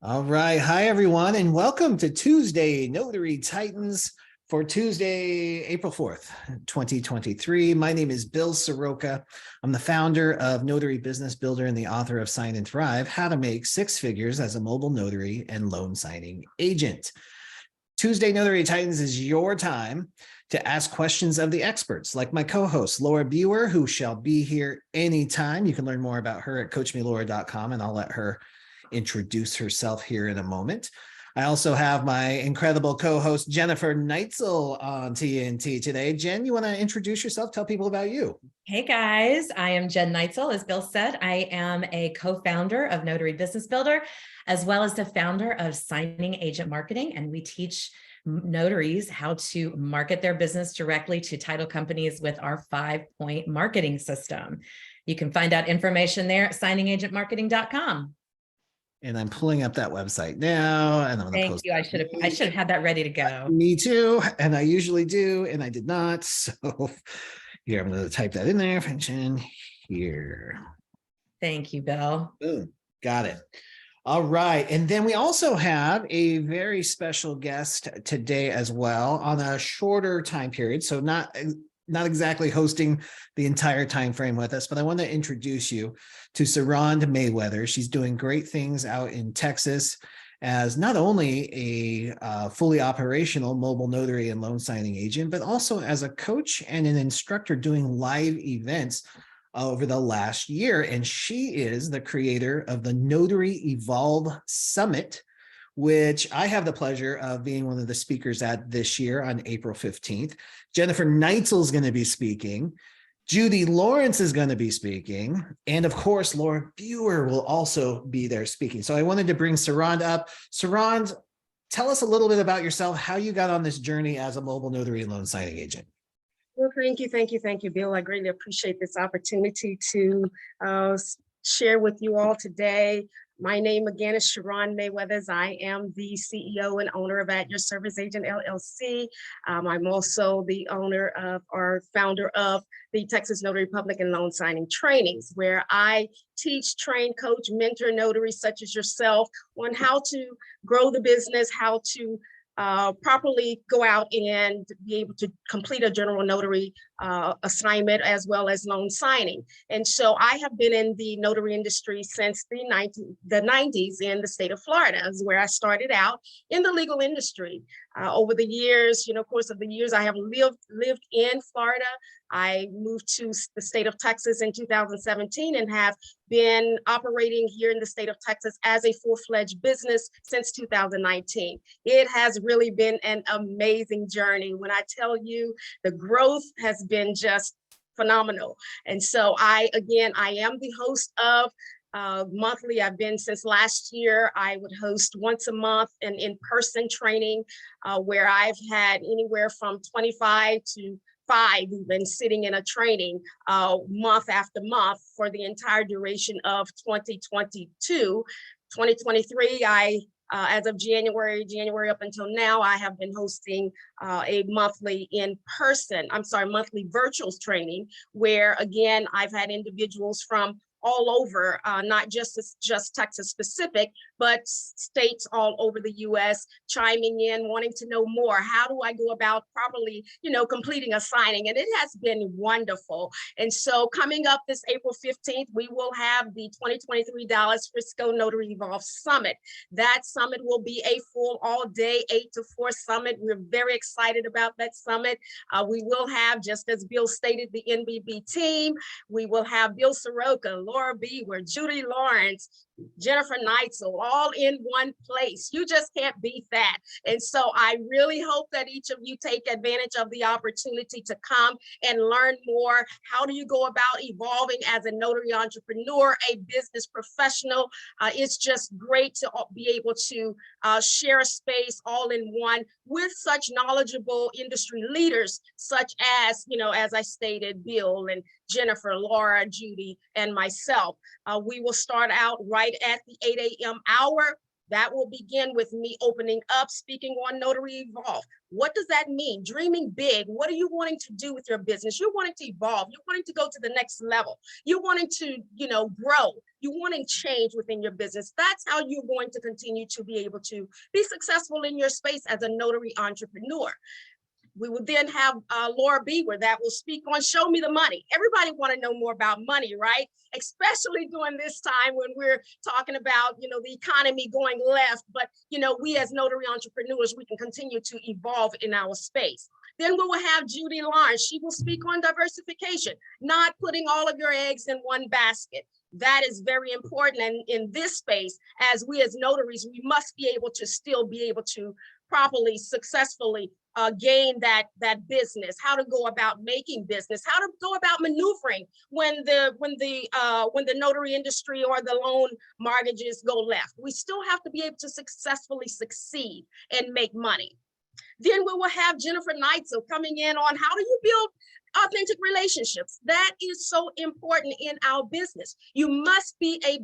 All right. Hi, everyone, and welcome to Tuesday Notary Titans for Tuesday, April 4th, 2023. My name is Bill Soroka. I'm the founder of Notary Business Builder and the author of Sign and Thrive, How to Make Six Figures as a Mobile Notary and Loan Signing Agent. Tuesday Notary Titans is your time to ask questions of the experts, like my co-host, Laura Biewer, who shall be here anytime. You can learn more about her at coachmelaura.com, and I'll let her introduce herself here in a moment. I also have my incredible co-host, Jennifer Neitzel, on TNT today. Jen, you want to introduce yourself? Tell people about you. Hey guys, I am Jen Neitzel. As Bill said, I am a co-founder of Notary Business Builder, as well as the founder of Signing Agent Marketing. And we teach notaries how to market their business directly to title companies with our 5-point marketing system. You can find out information there at signingagentmarketing.com. And I'm pulling up that website now, and I'm going to post. Thank you. I should have had that ready to go. Me too, and I usually do, and I did not. So here, I'm going to type that in there. Function here. Thank you, Bill. Boom, got it. All right, and then we also have a very special guest today as well on a shorter time period, so not exactly hosting the entire time frame with us, but I want to introduce you to Soroka Mayweather. She's doing great things out in Texas as not only a fully operational mobile notary and loan signing agent, but also as a coach and an instructor doing live events over the last year. And she is the creator of the Notary Evolve Summit, which I have the pleasure of being one of the speakers at this year on April 15th. Jennifer Neitzel is going to be speaking. Judy Lawrence is going to be speaking. And of course, Laura Biewer will also be there speaking. So I wanted to bring Soroka up. Soroka, tell us a little bit about yourself, how you got on this journey as a mobile notary and loan signing agent. Well, thank you, Bill. I greatly appreciate this opportunity to share with you all today. My name again is Soroka Mayweather. I am the CEO and owner of At Your Service Agent LLC. I'm also the owner of or founder of the Texas Notary Public and Loan Signing Trainings, where I teach, train, coach, mentor notaries such as yourself on how to grow the business, how to properly go out and be able to complete a general notary assignment as well as loan signing. And so I have been in the notary industry since the 90s in the state of Florida, is where I started out in the legal industry. Over the years, course of the years, I have lived in Florida. I moved to the state of Texas in 2017 and have been operating here in the state of Texas as a full-fledged business since 2019. It has really been an amazing journey. When I tell you, the growth has been just phenomenal. And so I am the host of monthly. I've been since last year. I would host once a month an in-person training where I've had anywhere from 25 to 5 even sitting in a training month after month for the entire duration of 2022. 2023, as of January up until now, I have been hosting a monthly monthly virtual training where, again, I've had individuals from all over, not just Texas specific, but states all over the US chiming in, wanting to know more. How do I go about properly, completing a signing? And it has been wonderful. And so coming up this April 15th, we will have the 2023 Dallas Frisco Notary Evolve Summit. That summit will be a full all-day 8 to 4 summit. We're very excited about that summit. We will have, just as Bill stated, the NBB team. We will have Bill Soroka, Laura Biewer, Judy Lawrence, Jennifer Neitzel, all in one place. You just can't beat that. And so I really hope that each of you take advantage of the opportunity to come and learn more. How do you go about evolving as a notary entrepreneur, a business professional? It's just great to be able to share a space all in one with such knowledgeable industry leaders, such as, as I stated, Bill and Jennifer, Laura, Judy, and myself. We will start out right at the 8 a.m. hour. That will begin with me opening up, speaking on Notary Evolve. What does that mean? Dreaming big. What are you wanting to do with your business? You're wanting to evolve. You're wanting to go to the next level. You're wanting to, grow. You're wanting change within your business. That's how you're going to continue to be able to be successful in your space as a notary entrepreneur. We will then have Laura Biewer that will speak on Show Me the Money. Everybody want to know more about money, right? Especially during this time when we're talking about, the economy going left, but, we as notary entrepreneurs, we can continue to evolve in our space. Then we will have Judy Lawrence. She will speak on diversification, not putting all of your eggs in one basket. That is very important. And in this space, as we as notaries, we must be able to still be able to properly, successfully gain that business, how to go about making business, how to go about maneuvering when the notary industry or the loan mortgages go left. We still have to be able to successfully succeed and make money. Then we will have Jennifer Neitzel coming in on how do you build authentic relationships. That is so important in our business. You must be a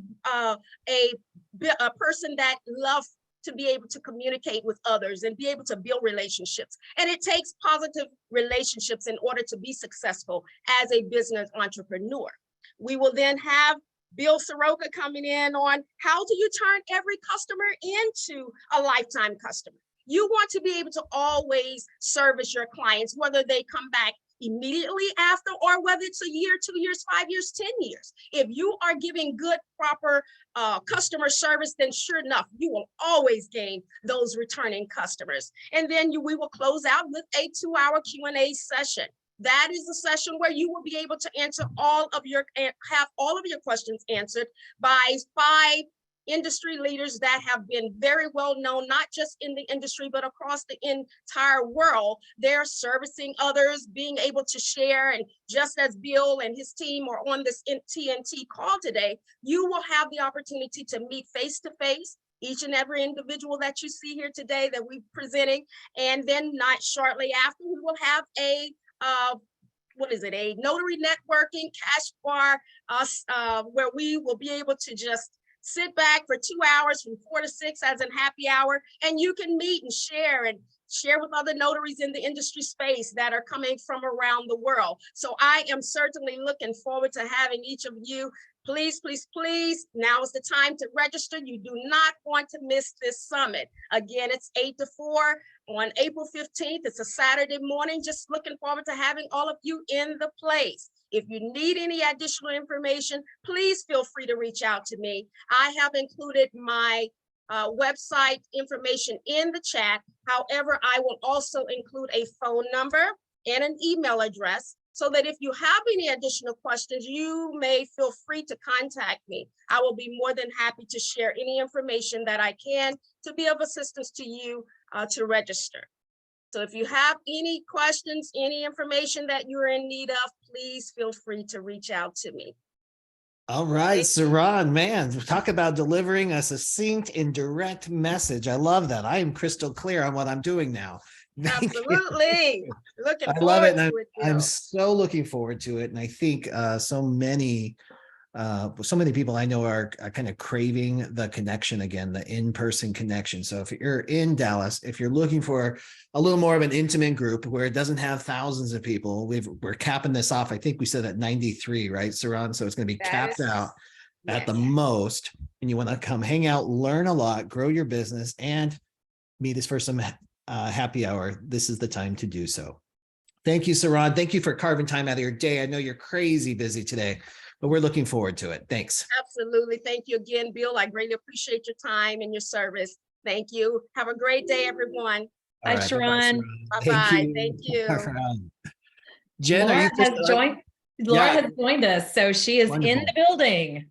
person that loves to be able to communicate with others and be able to build relationships. And it takes positive relationships in order to be successful as a business entrepreneur. We will then have Bill Soroka coming in on how do you turn every customer into a lifetime customer. You want to be able to always service your clients, whether they come back immediately after or whether it's a year, 2 years, 5 years, 10 years. If you are giving good, proper customer service, then sure enough, you will always gain those returning customers. And then we will close out with a 2-hour Q&A session. That is a session where you will be able to answer have all of your questions answered by 5 industry leaders that have been very well known, not just in the industry, but across the entire world. They're servicing others, being able to share. And just as Bill and his team are on this TNT call today, you will have the opportunity to meet face-to-face each and every individual that you see here today that we're presenting. And then not shortly after, we will have a notary networking cash bar, where we will be able to just sit back for 2 hours from 4 to 6 as in happy hour, and you can meet and share with other notaries in the industry space that are coming from around the world. So I am certainly looking forward to having each of you. Please, please, please, now is the time to register. You do not want to miss this summit. Again, it's 8 to 4 on April 15th. It's a Saturday morning. Just looking forward to having all of you in the place. If you need any additional information, please feel free to reach out to me. I have included my website information in the chat. However, I will also include a phone number and an email address so that if you have any additional questions, you may feel free to contact me. I will be more than happy to share any information that I can to be of assistance to you to register. So if you have any questions, any information that you're in need of, please feel free to reach out to me. All right, Saran, man, talk about delivering a succinct and direct message. I love that. I am crystal clear on what I'm doing now. Absolutely. Looking I love it. And I'm I'm so looking forward to it. And I think so many people I know are kind of craving the connection again, the in-person connection. So if you're in Dallas, if you're looking for a little more of an intimate group where it doesn't have thousands of people, we're capping this off. I think we said at 93, right, Saran? So it's going to be capped out at the most. And you want to come hang out, learn a lot, grow your business, and meet us for some happy hour. This is the time to do so. Thank you, Saran. Thank you for carving time out of your day. I know you're crazy busy today, but we're looking forward to it. Thanks. Absolutely. Thank you again, Bill. I greatly appreciate your time and your service. Thank you. Have a great day, everyone. Bye, Sharon. Bye-bye. Thank you. Jen, Laura are you has joined us, so she is Wonderful. in the building.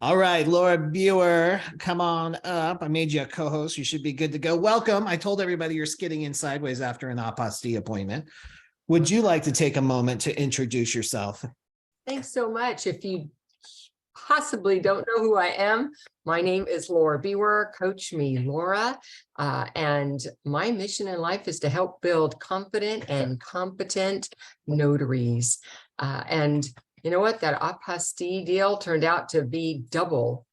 All right, Laura Biewer, come on up. I made you a co-host. You should be good to go. Welcome. I told everybody you're skidding in sideways after an apostille appointment. Would you like to take a moment to introduce yourself? Thanks so much. If you possibly don't know who I am, my name is Laura Biewer. Coach me, Laura. And my mission in life is to help build confident and competent notaries. And you know what? That apostille deal turned out to be double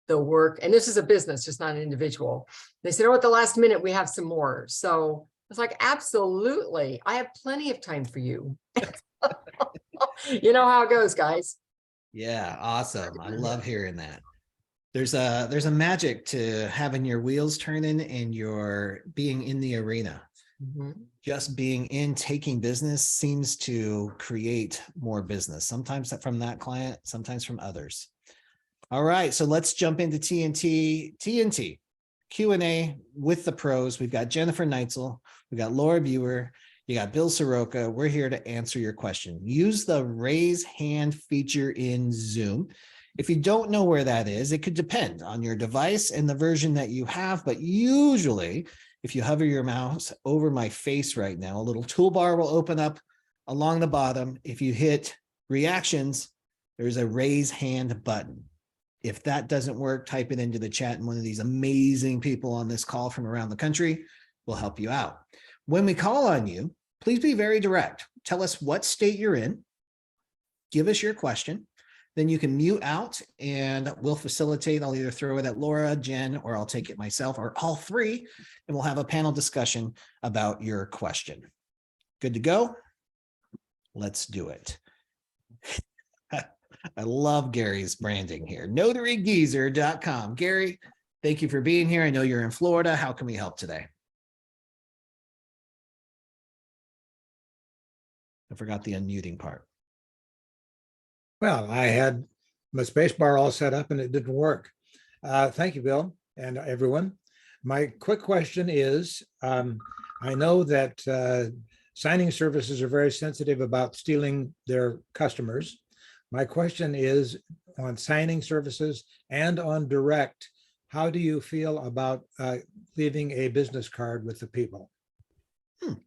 the work. And this is a business, just not an individual. They said, oh, at the last minute, we have some more. So it's like, absolutely. I have plenty of time for you. You know how it goes, guys. Yeah, awesome. I love hearing that. There's a magic to having your wheels turning and your being in the arena. Mhm. Just being in, taking business seems to create more business, sometimes from that client, sometimes from others. All right, so let's jump into TNT Q&A with the pros. We've got Jennifer Neitzel, we've got Laura Biewer, you got Bill Soroka. We're here to answer your question. Use the raise hand feature in Zoom. If you don't know where that is, it could depend on your device and the version that you have, but usually if you hover your mouse over my face right now, a little toolbar will open up along the bottom. If you hit reactions, there's a raise hand button. If that doesn't work, type it into the chat and one of these amazing people on this call from around the country will help you out. When we call on you, please be very direct. Tell us what state you're in. Give us your question. Then you can mute out and we'll facilitate. I'll either throw it at Laura, Jen, or I'll take it myself, or all three, and we'll have a panel discussion about your question. Good to go? Let's do it. I love Gary's branding here. NotaryGeezer.com. Gary, thank you for being here. I know you're in Florida. How can we help today? I forgot the unmuting part. Well, I had my space bar all set up and it didn't work. Thank you, Bill, and everyone. My quick question is, I know that signing services are very sensitive about stealing their customers. My question is on signing services and on direct, how do you feel about leaving a business card with the people?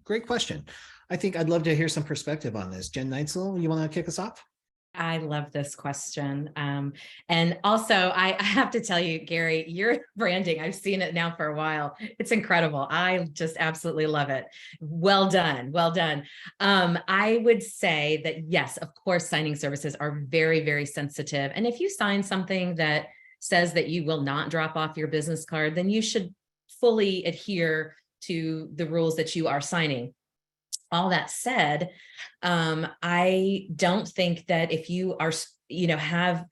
Great question. I think I'd love to hear some perspective on this. Jen Neitzel, you want to kick us off? I love this question. And also I have to tell you, Gary, your branding, I've seen it now for a while. It's incredible. I just absolutely love it. Well done. Well done. I would say that, yes, of course, signing services are very, very sensitive. And if you sign something that says that you will not drop off your business card, then you should fully adhere to the rules that you are signing. All that said, I don't think that if you are, have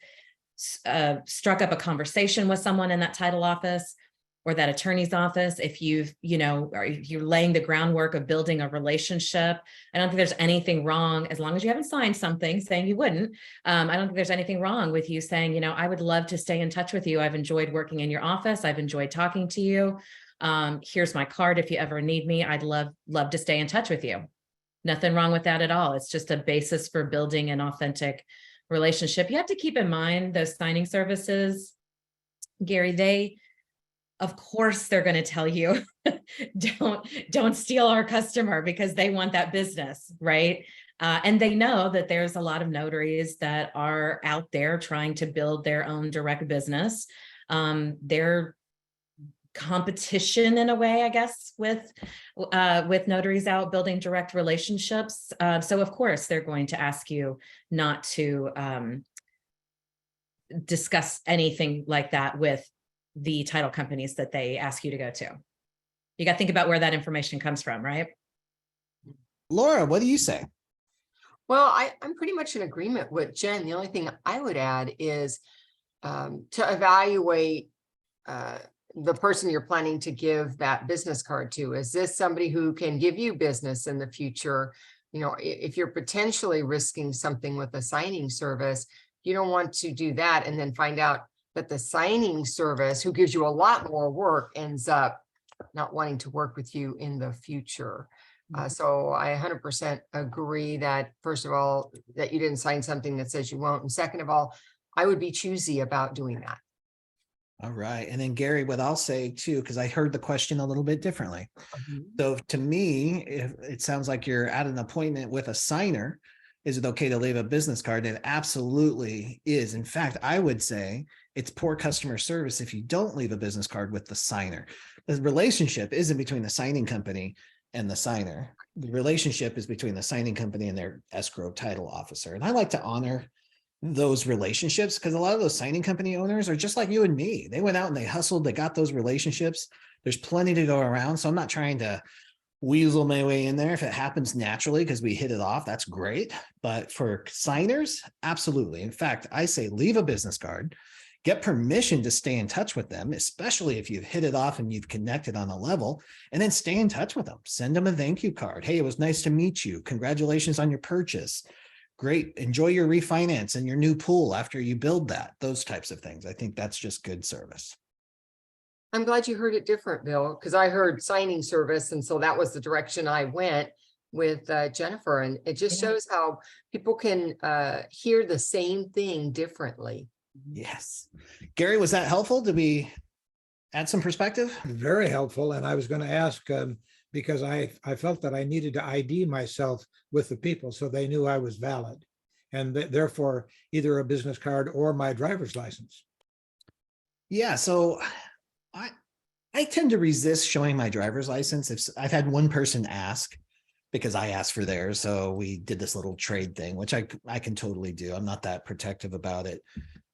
struck up a conversation with someone in that title office or that attorney's office, if you've, or if you're laying the groundwork of building a relationship, I don't think there's anything wrong, as long as you haven't signed something saying you wouldn't. I don't think there's anything wrong with you saying, I would love to stay in touch with you. I've enjoyed working in your office. I've enjoyed talking to you. Here's my card. If you ever need me, I'd love to stay in touch with you. Nothing wrong with that at all. It's just a basis for building an authentic relationship. You have to keep in mind those signing services, Gary, of course, they're going to tell you, don't steal our customer, because they want that business, right? And they know that there's a lot of notaries that are out there trying to build their own direct business. They're competition in a way, I guess, with notaries out building direct relationships. So of course, they're going to ask you not to discuss anything like that with the title companies that they ask you to go to. You got to think about where that information comes from, right? Laura, what do you say? Well, I'm pretty much in agreement with Jen. The only thing I would add is to evaluate the person you're planning to give that business card to. Is this somebody who can give you business in the future? If you're potentially risking something with a signing service, you don't want to do that and then find out that the signing service, who gives you a lot more work, ends up not wanting to work with you in the future. So I 100% agree that, first of all, that you didn't sign something that says you won't. And second of all, I would be choosy about doing that. All right. And then Gary, what I'll say too, because I heard the question a little bit differently. So to me, if it sounds like you're at an appointment with a signer, is it okay to leave a business card? It absolutely is. In fact, I would say it's poor customer service if you don't leave a business card with the signer. The relationship isn't between the signing company and the signer. The relationship is between the signing company and their escrow title officer. And I like to honor those relationships, because a lot of those signing company owners are just like you and me. They went out and they hustled, they got those relationships. There's plenty to go around. So I'm not trying to weasel my way in there. If it happens naturally because we hit it off, that's great. But for signers, absolutely. In fact, I say leave a business card, get permission to stay in touch with them, especially if you've hit it off and you've connected on a level, and then stay in touch with them. Send them a thank you card. Hey, it was nice to meet you. Congratulations on your purchase. Great. Enjoy your refinance and your new pool after you build that. Those types of things. I think that's just good service. I'm glad you heard it different, Bill, because I heard signing service. And so that was the direction I went with Jennifer. And it just Yeah. shows how people can hear the same thing differently. Yes. Gary, was that helpful? Did we add some perspective? Very helpful. And I was going to ask, because I felt that I needed to ID myself with the people so they knew I was valid. And therefore, either a business card or my driver's license. Yeah. So I tend to resist showing my driver's license. If I've had one person ask, because I asked for theirs. So we did this little trade thing, which I can totally do. I'm not that protective about it.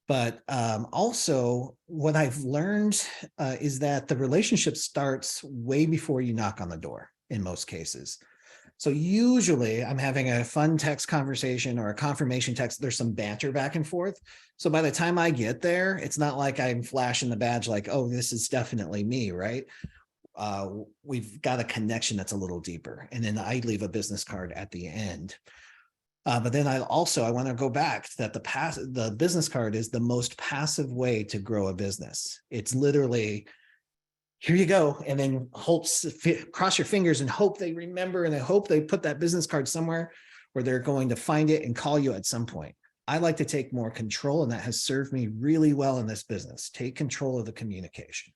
But also what I've learned is that the relationship starts way before you knock on the door in most cases. So usually I'm having a fun text conversation or a confirmation text. There's some banter back and forth. So by the time I get there, it's not like I'm flashing the badge like, oh, this is definitely me, right? We've got a connection that's a little deeper. And then I leave a business card at the end. But then I want to go back to that the business card is the most passive way to grow a business. It's literally, here you go. And then cross your fingers and hope they remember, and I hope they put that business card somewhere where they're going to find it and call you at some point. I like to take more control, and that has served me really well in this business. Take control of the communication.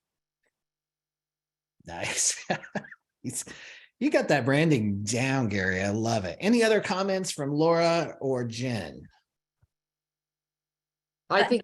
Nice. You got that branding down, Gary. I love it. Any other comments from Laura or Jen? I think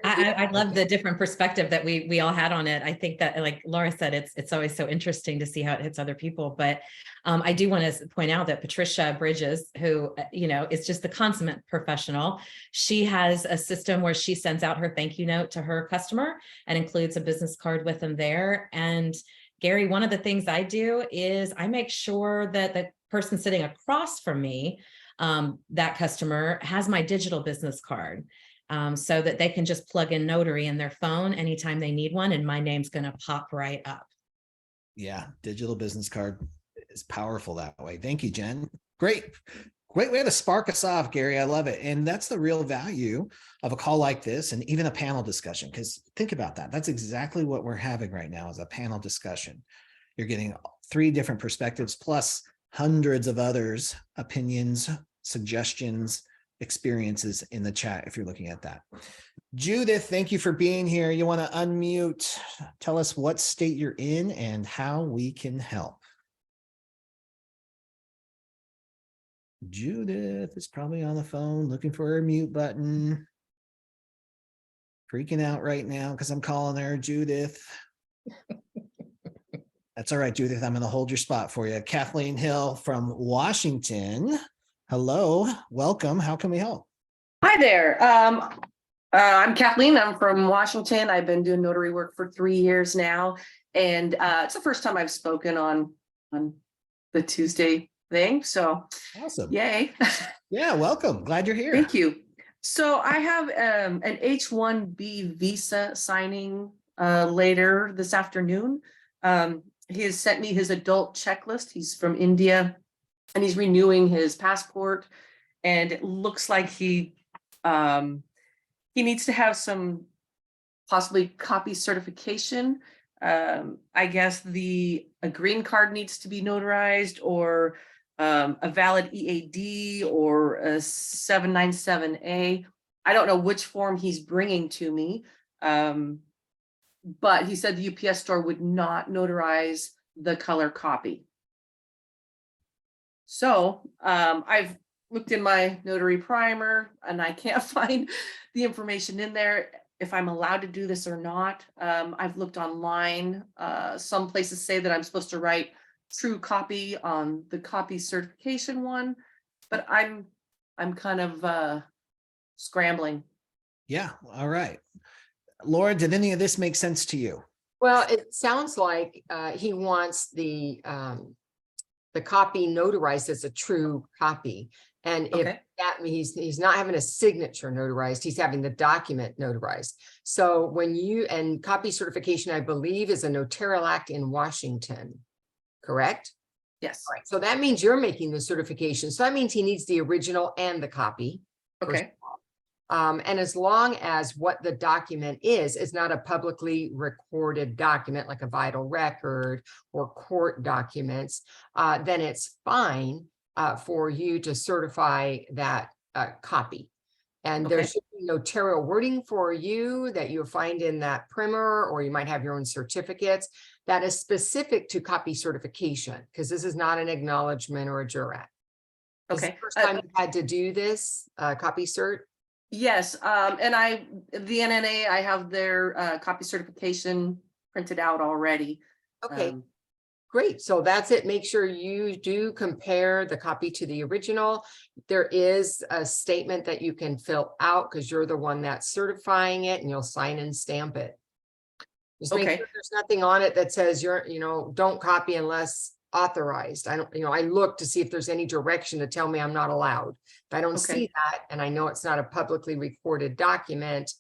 I love the different perspective that we all had on it. I think that, like Laura said, it's always so interesting to see how it hits other people. But I do want to point out that Patricia Bridges, who, is just the consummate professional, she has a system where she sends out her thank you note to her customer and includes a business card with them there. And Gary, one of the things I do is I make sure that the person sitting across from me, that customer, has my digital business card. So that they can just plug in Notary in their phone anytime they need one, and my name's going to pop right up. Yeah, digital business card is powerful that way. Thank you, Jen. Great way to spark us off, Gary. I love it. And that's the real value of a call like this, and even a panel discussion, because think about that. That's exactly what we're having right now, is a panel discussion. You're getting 3 different perspectives plus hundreds of others, opinions, suggestions, experiences in the chat if you're looking at that. Judith, thank you for being here. You want to unmute, tell us what state you're in and how we can help. Judith is probably on the phone looking for her mute button. Freaking out right now because I'm calling her Judith. That's all right, Judith. I'm going to hold your spot for you. Kathleen Hill from Washington. Hello, welcome. How can we help? Hi there. I'm Kathleen. I'm from Washington. I've been doing notary work for 3 years now, and it's the first time I've spoken on the Tuesday thing. So, Awesome. Yay! Yeah, welcome. Glad you're here. Thank you. So I have an H-1B visa signing later this afternoon. He has sent me his adult checklist. He's from India, and he's renewing his passport. And it looks like he needs to have some possibly copy certification. I guess a green card needs to be notarized, or a valid EAD, or a 797A. I don't know which form he's bringing to me, but he said the UPS store would not notarize the color copy. So I've looked in my notary primer and I can't find the information in there if I'm allowed to do this or not. I've looked online. Some places say that I'm supposed to write true copy on the copy certification one, but I'm kind of scrambling. Yeah, all right. Laura, did any of this make sense to you? Well, it sounds like he wants the copy notarized as a true copy. And if Okay. that means he's not having a signature notarized, he's having the document notarized. So when and copy certification, I believe, is a notarial act in Washington, correct? Yes. All right, so that means you're making the certification. So that means he needs the original and the copy. Okay. And as long as what the document is not a publicly recorded document like a vital record or court documents, then it's fine for you to certify that copy. And there Okay. should be notarial wording for you that you'll find in that primer, or you might have your own certificates that is specific to copy certification, because this is not an acknowledgement or a jurat. Is this Okay. the first time you had to do this copy cert? Yes, and the NNA, I have their copy certification printed out already. Okay, great. So that's it. Make sure you do compare the copy to the original. There is a statement that you can fill out because you're the one that's certifying it, and you'll sign and stamp it. Just make Okay. sure there's nothing on it that says don't copy unless authorized. I look to see if there's any direction to tell me I'm not allowed. If I don't Okay. see that, and I know it's not a publicly recorded document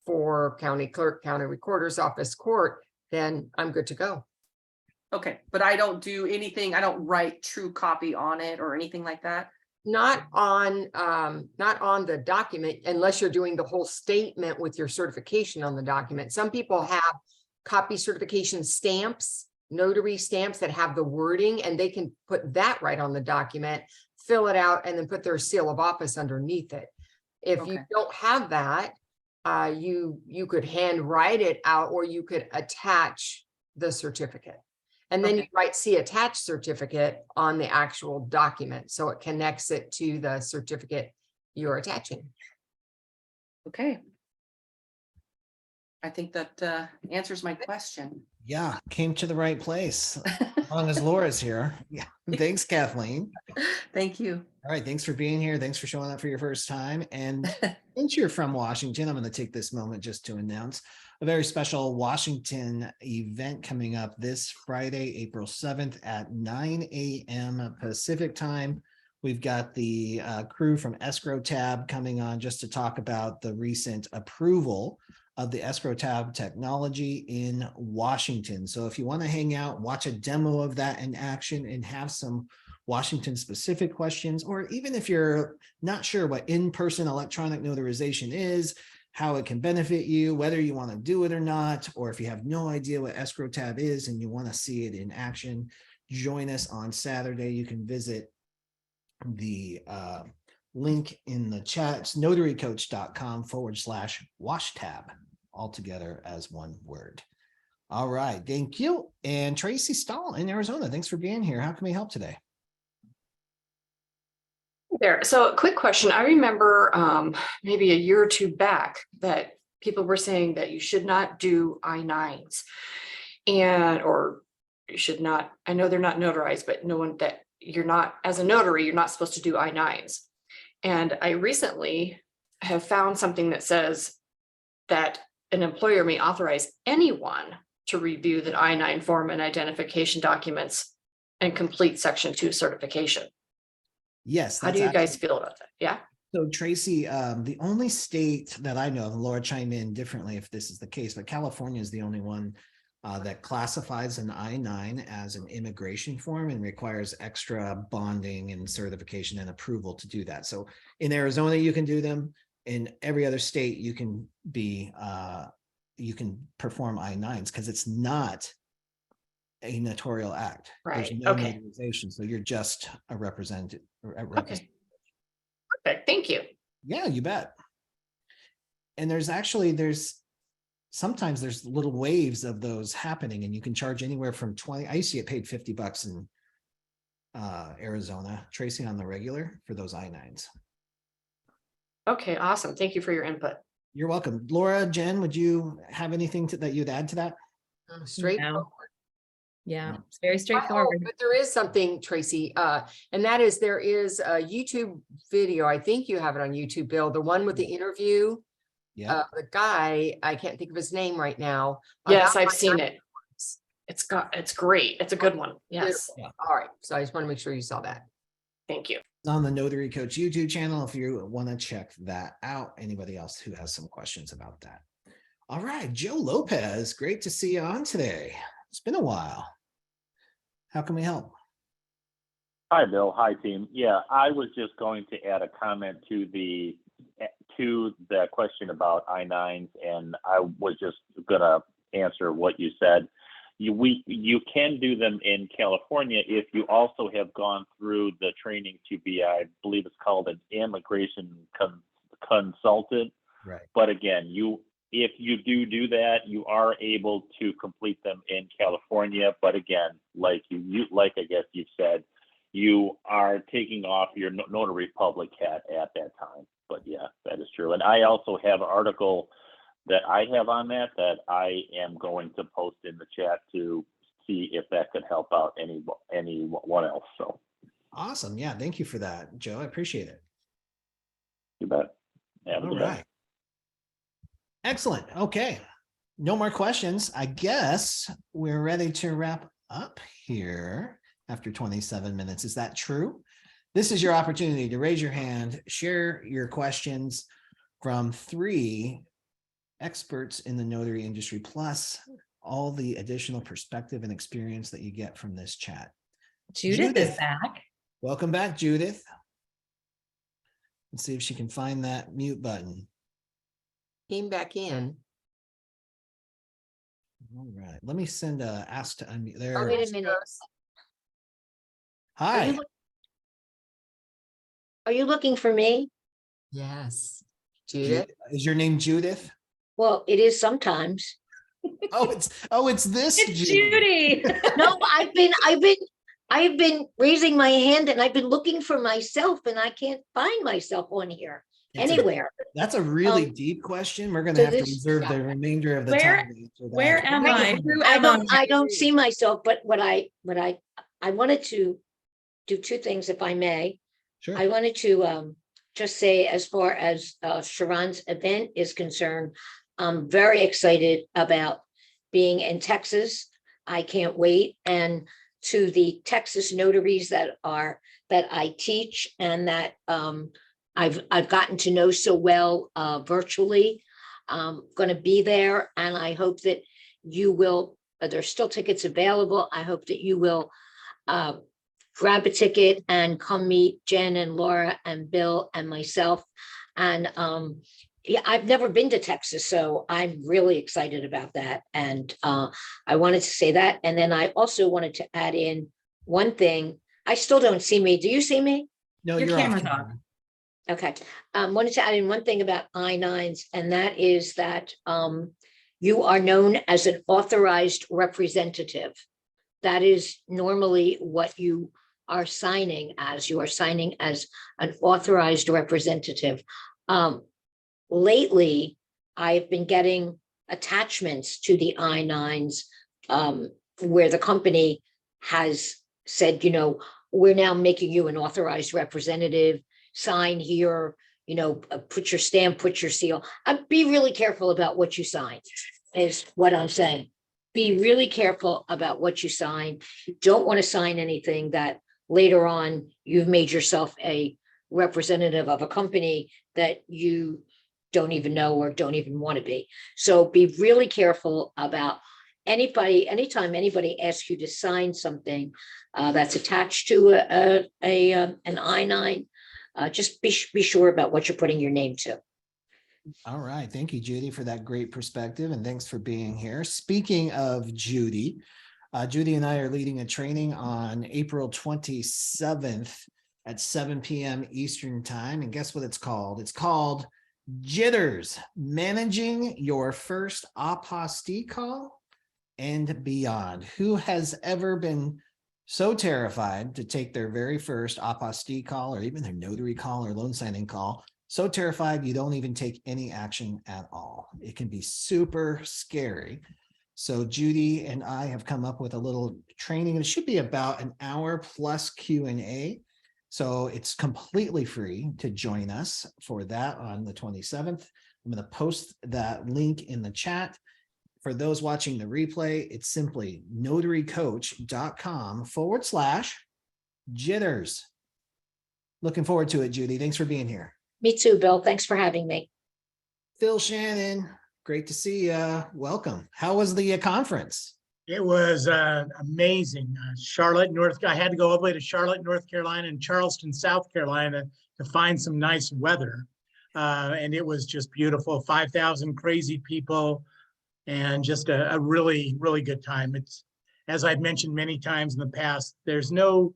for county clerk, county recorder's office, court, then I'm good to go. Okay, but I don't do anything, I don't write true copy on it or anything like that? Not on the document, unless you're doing the whole statement with your certification on the document. Some people have copy certification stamps, notary stamps that have the wording, and they can put that right on the document, fill it out, and then put their seal of office underneath it. If you Okay. don't have that, you could hand write it out, or you could attach the certificate. And then you Okay. write "see attached certificate" on the actual document, so it connects it to the certificate you're attaching. Okay. I think that answers my question. Yeah, came to the right place. As long as Laura's here. Yeah. Thanks, Kathleen. Thank you. All right. Thanks for being here. Thanks for showing up for your first time. And since you're from Washington, I'm going to take this moment just to announce a very special Washington event coming up this Friday, April 7th at 9 a.m. Pacific time. We've got the crew from Escrow Tab coming on just to talk about the recent approval of the Escrow Tab technology in Washington. So if you want to hang out, watch a demo of that in action, and have some Washington specific questions, or even if you're not sure what in-person electronic notarization is, how it can benefit you, whether you want to do it or not, or if you have no idea what Escrow Tab is and you want to see it in action, join us on Saturday. You can visit the link in the chat. It's notarycoach.com/washtab, all together as one word. All right, thank you. And Tracy Stahl in Arizona, thanks for being here. How can we help today? There. So quick question. I remember maybe a year or two back that people were saying that you should not do I-9s or you should not, I know they're not notarized, but no one that you're not, as a notary, you're not supposed to do I-9s. And I recently have found something that says that an employer may authorize anyone to review the I-9 form and identification documents and complete Section 2 certification. Yes. How do you guys feel about that? Yeah. So Tracy, the only state that I know of, and Laura chime in differently if this is the case, but California is the only one that classifies an I-9 as an immigration form and requires extra bonding and certification and approval to do that. So in Arizona, you can do them. In every other state, you can perform I-9s because it's not a notarial act. Right. There's no Okay. notarization. So you're just a representative. Okay. Perfect. Thank you. Yeah, you bet. And there's sometimes there's little waves of those happening, and you can charge anywhere from 20. I used to get paid $50 in Arizona, Tracy, on the regular for those I-9s. Okay. Awesome. Thank you for your input. You're welcome. Laura, Jen, would you have anything that you'd add to that? Straight. No. Yeah, it's very I hope, straightforward. but there is something, Tracy, and that is there is a YouTube video. I think you have it on YouTube, Bill, the one with the interview. Yeah. The guy, I can't think of his name right now. Yes, about I've seen it. It's great. It's a good one. Yes, Yeah. All right, so I just want to make sure you saw that. thank you. On the Notary Coach YouTube channel if you want to check that out. Anybody else who has some questions about that? All right, Joe Lopez, great to see you on today. It's been a while. How can we help? Hi, Bill. Hi, team. Yeah, I was just going to add a comment to the question about I-9s, and I was just gonna answer what you said. You can do them in California if you also have gone through the training to be, I believe it's called an immigration consultant. Right. But again, if you do that, you are able to complete them in California. But again, like I guess you said, you are taking off your notary public hat at that time. But yeah, that is true. And I also have an article that I have on that I am going to post in the chat to see if that could help out anyone else. So Awesome. Yeah, thank you for that, Joe. I appreciate it. you bet. Have a All good day. right. Excellent. Okay. No more questions. I guess we're ready to wrap up here after 27 minutes. Is that true? This is your opportunity to raise your hand, share your questions from 3 experts in the notary industry, plus all the additional perspective and experience that you get from this chat. Judith is back. Welcome back, Judith. Let's see if she can find that mute button. Came back in. All right, let me send a ask to unmute there. Oh, Wait a minute. Hi. Are you looking for me? Yes. Judith. Is your name Judith? Well, it is sometimes. It's this It's Judy. Judy. No, I've been raising my hand and I've been looking for myself and I can't find myself on here anywhere. That's a really Um, deep question. We're going so to have to this- reserve the remainder of the Where- time. to answer that. Where am I? Who I am I? don't see myself, but I wanted to do 2 things, if I may. Sure. I wanted to just say, as far as Sharon's event is concerned, I'm very excited about being in Texas. I can't wait. And to the Texas notaries that I teach and that I've gotten to know so well virtually, I'm going to be there, and I hope that you will. There's still tickets available. I hope that you will grab a ticket and come meet Jen and Laura and Bill and myself. And yeah, I've never been to Texas, so I'm really excited about that. And I wanted to say that. And then I also wanted to add in one thing. I still don't see me. Do you see me? No, Your you're camera's off. on. Okay. Wanted to add in one thing about I-9s, and that is that you are known as an authorized representative. That is normally what you are signing as. You are signing as an authorized representative. Lately, I've been getting attachments to the I-9s where the company has said, we're now making you an authorized representative, sign here, put your stamp, put your seal. Be really careful about what you sign, is what I'm saying. Be really careful about what you sign. You don't want to sign anything that later on you've made yourself a representative of a company that you don't even know or don't even want to be. So be really careful about anytime anybody asks you to sign something that's attached to an I-9, just be sure about what you're putting your name to. All right. Thank you, Judy, for that great perspective. And thanks for being here. Speaking of Judy, Judy and I are leading a training on April 27th at 7 p.m. Eastern time. And guess what it's called? It's called Jitters, Managing Your First Apostille Call and Beyond. Who has ever been so terrified to take their very first apostille call or even their notary call or loan signing call? So terrified you don't even take any action at all. It can be super scary. So Judy and I have come up with a little training. It should be about an hour plus Q&A. So it's completely free to join us for that on the 27th. I'm going to post that link in the chat. For those watching the replay, it's simply notarycoach.com/jitters. Looking forward to it, Judy. Thanks for being here. Me too, Bill. Thanks for having me. Phil Shannon, great to see you. Welcome. How was the conference? It was amazing. Charlotte, I had to go all the way to Charlotte, North Carolina and Charleston, South Carolina to find some nice weather. And it was just beautiful. 5,000 crazy people and just a really, really good time. It's, as I've mentioned many times in the past, there's no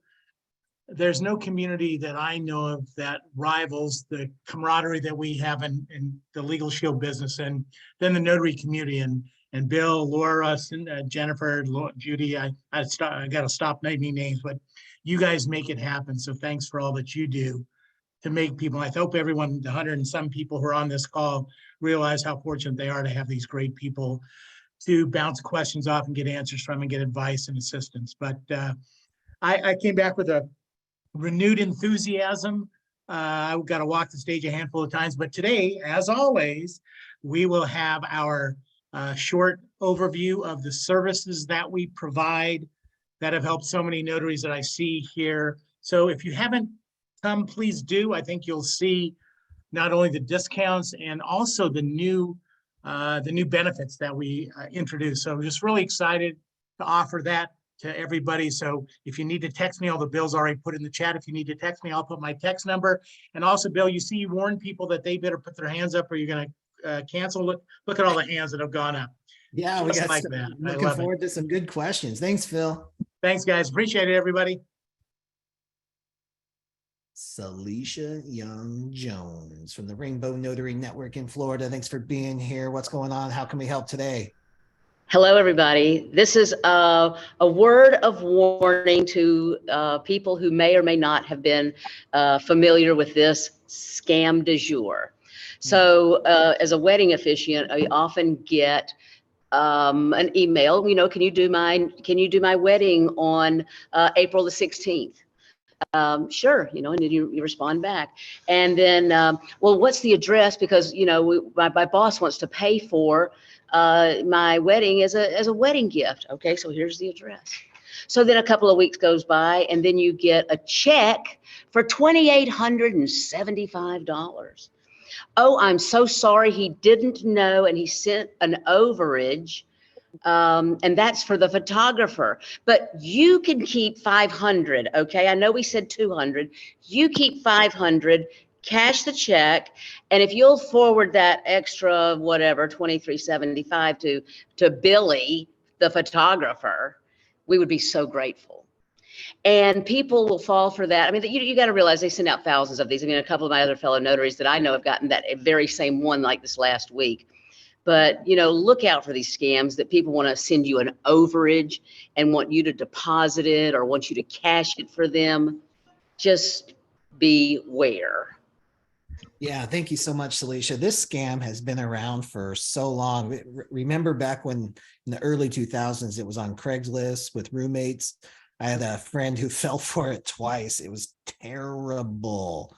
community that I know of that rivals the camaraderie that we have in the legal shield business, and then the notary community. And Bill, Laura, Jennifer, Judy, I got to stop naming names, but you guys make it happen. So thanks for all that you do to make people. I hope everyone, the 100 and some people who are on this call, realize how fortunate they are to have these great people to bounce questions off and get answers from and get advice and assistance. But I came back with a renewed enthusiasm. I got to walk the stage a handful of times, but today, as always, we will have our short overview of the services that we provide that have helped so many notaries that I see here. So if you haven't come, please do. I think you'll see not only the discounts and also the new benefits that we introduced. So I'm just really excited to offer that to everybody. So if you need to text me, all the Bill's already put in the chat. If you need to text me, I'll put my text number. And also, Bill, you see, you warn people that they better put their hands up or you're going to cancel. Look at all the hands that have gone up. Yeah, we Just got like some, that. I looking love it. forward to some good questions. Thanks, Phil. Thanks, guys. Appreciate it, everybody. Salisha Young Jones from the Rainbow Notary Network in Florida. Thanks for being here. What's going on? How can we help today? Hello, everybody. This is a word of warning to people who may or may not have been familiar with this scam du jour. So as a wedding officiant, I often get an email, can you do my wedding on April the 16th? Sure, and then you respond back. And then, well, what's the address? Because, my boss wants to pay for my wedding as a wedding gift. Okay, so here's the address. So then a couple of weeks goes by and then you get a check for $2,875. Oh, I'm so sorry. He didn't know and he sent an overage. And that's for the photographer, but you can keep 500. Okay. I know we said 200, you keep 500, cash the check. And if you'll forward that extra, whatever, $23.75 to Billy, the photographer, we would be so grateful. And people will fall for that. I mean, you got to realize they send out thousands of these. I mean, a couple of my other fellow notaries that I know have gotten that very same one like this last week. But, look out for these scams that people want to send you an overage and want you to deposit it or want you to cash it for them. Just beware. Yeah, thank you so much, Salisha. This scam has been around for so long. Remember back when in the early 2000s, it was on Craigslist with roommates. I had a friend who fell for it twice. It was terrible.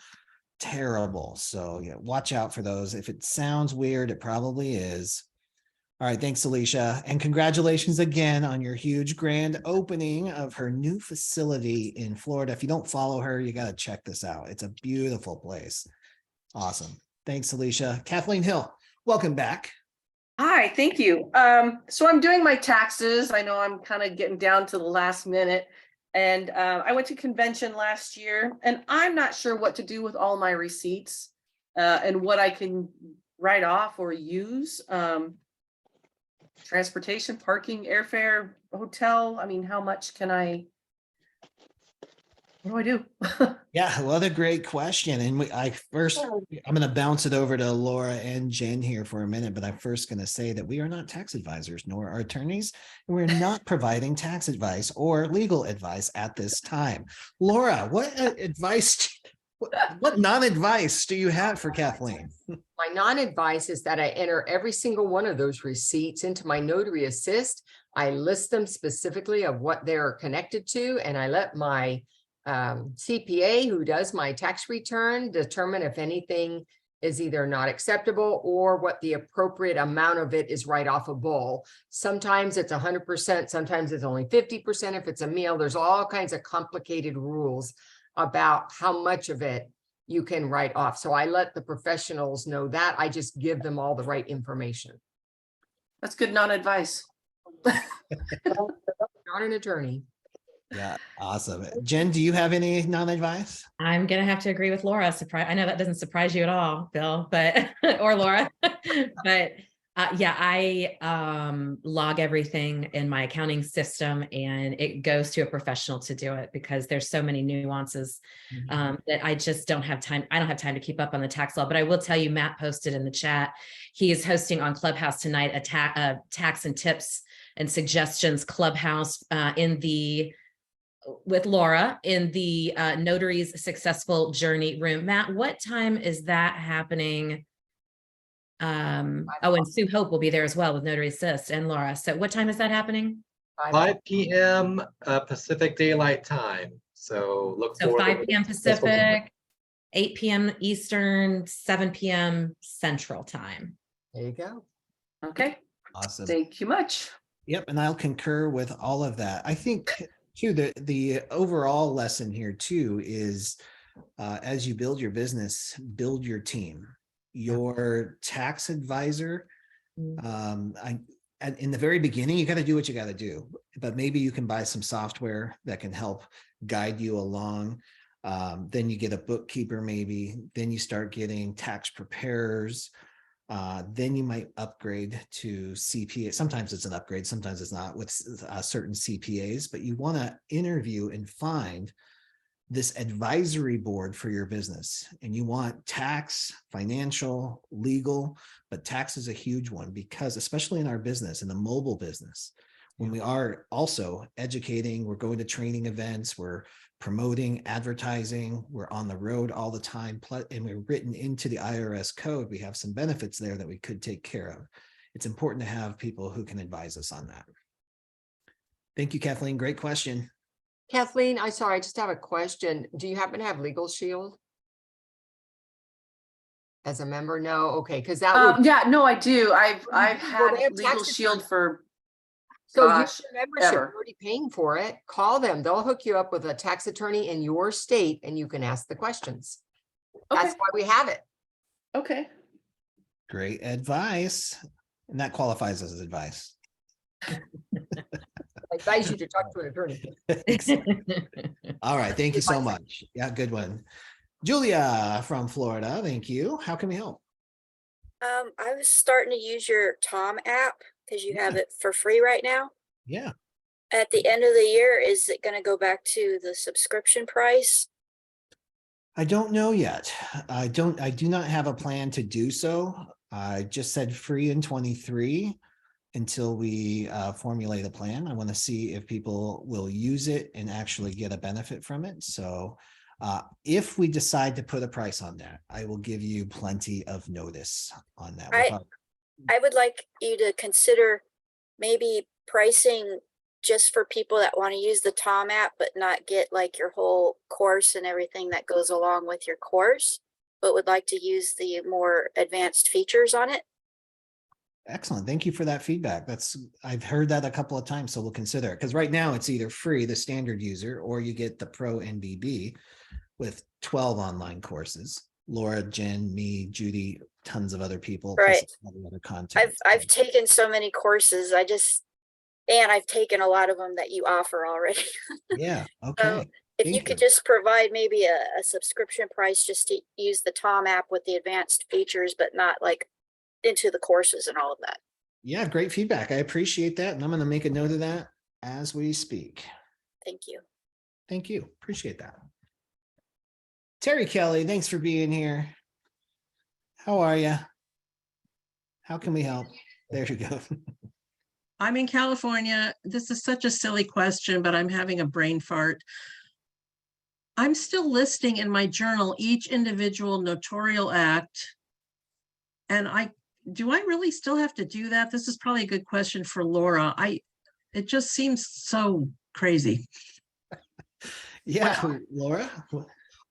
So watch out for those. If it sounds weird, it probably is. All right, thanks, Alicia. And congratulations again on your huge grand opening of her new facility in Florida. If you don't follow her, you got to check this out. It's a beautiful place. Awesome. Thanks, Alicia. Kathleen Hill, welcome back. Hi, thank you. So I'm doing my taxes. I know I'm kind of getting down to the last minute. And I went to convention last year and I'm not sure what to do with all my receipts and what I can write off or use. Transportation, parking, airfare, hotel. I mean, how much can what do I do? Yeah, well, that's a great question. And I'm going to bounce it over to Laura and Jen here for a minute, but I'm first going to say that we are not tax advisors, nor are attorneys, and we're not providing tax advice or legal advice at this time. Laura, what advice What non-advice do you have for Kathleen? My non-advice is that I enter every single one of those receipts into my Notary Assist. I list them specifically of what they're connected to, and I let my CPA, who does my tax return, determine if anything is either not acceptable or what the appropriate amount of it is right off a bull. Sometimes it's 100%, sometimes it's only 50% if it's a meal. There's all kinds of complicated rules about how much of it you can write off. So I let the professionals know that. I just give them all the right information. That's good non-advice. Not an attorney. Yeah, awesome. Jen, do you have any non-advice? I'm gonna have to agree with Laura. Surprise! I know that doesn't surprise you at all, Bill, but or Laura, but yeah, I log everything in my accounting system, and it goes to a professional to do it because there's so many nuances that I just don't have time. I don't have time to keep up on the tax law. But I will tell you, Matt posted in the chat, he is hosting on Clubhouse tonight a tax and tips and suggestions Clubhouse with Laura in the Notary's Successful Journey room. Matt, what time is that happening? Oh, and Sue Hope will be there as well with Notary Assist and Laura. So what time is that happening? 5 p.m. Pacific Daylight Time. So look So forward 5 p.m. Pacific, 8 p.m. Eastern, 7 p.m. Central Time. There you go. Okay, Awesome. thank you much. Yep, and I'll concur with all of that. I think too, the overall lesson here too is as you build your business, build your team. Your tax advisor, in the very beginning, you got to do what you got to do, but maybe you can buy some software that can help guide you along. Then you get a bookkeeper, maybe, then you start getting tax preparers. Then you might upgrade to CPA. Sometimes it's an upgrade, sometimes it's not with certain CPAs, but you want to interview and find this advisory board for your business. And you want tax, financial, legal, but tax is a huge one because especially in our business, in the mobile business, when we are also educating, we're going to training events, we're promoting, advertising, we're on the road all the time, and we're written into the IRS code. We have some benefits there that we could take care of. It's important to have people who can advise us on that. Thank you, Kathleen. Great question. Kathleen, I just have a question. Do you happen to have Legal Shield as a member? No, okay, because that would. Yeah, no, I do. I've Well, had they have Legal tax Shield returns. for So gosh, your membership, ever. you're already paying for it. Call them. They'll hook you up with a tax attorney in your state, and you can ask the questions. Okay. That's why we have it. Okay. Great advice. And that qualifies as advice. I advise you to talk to an attorney. All right. Thank you so much. Yeah, good one. Julia from Florida. Thank you. How can we help? I was starting to use your Tom app because you have it for free right now. Yeah. At the end of the year, is it going to go back to the subscription price? I don't know yet. I do not have a plan to do so. I just said free in 23 until we formulate a plan. I want to see if people will use it and actually get a benefit from it. So if we decide to put a price on that, I will give you plenty of notice on that. I would like you to consider maybe pricing just for people that want to use the Tom app, but not get like your whole course and everything that goes along with your course, but would like to use the more advanced features on it. Excellent. Thank you for that feedback. I've heard that a couple of times, so we'll consider it. Because right now it's either free, the standard user, or you get the Pro NBB with 12 online courses. Laura, Jen, me, Judy, tons of other people. Right. Plus other content. I've taken so many courses. And I've taken a lot of them that you offer already. Yeah. Okay. If you could just provide maybe a subscription price just to use the Tom app with the advanced features, but not like into the courses and all of that. Yeah, great feedback. I appreciate that. And I'm going to make a note of that as we speak. Thank you. Thank you. Appreciate that. Terry Kelly, thanks for being here. How are you? How can we help? There you go. I'm in California. This is such a silly question, but I'm having a brain fart. I'm still listing in my journal each individual notarial act. And do I really still have to do that? This is probably a good question for Laura. It just seems so crazy. Yeah, Laura.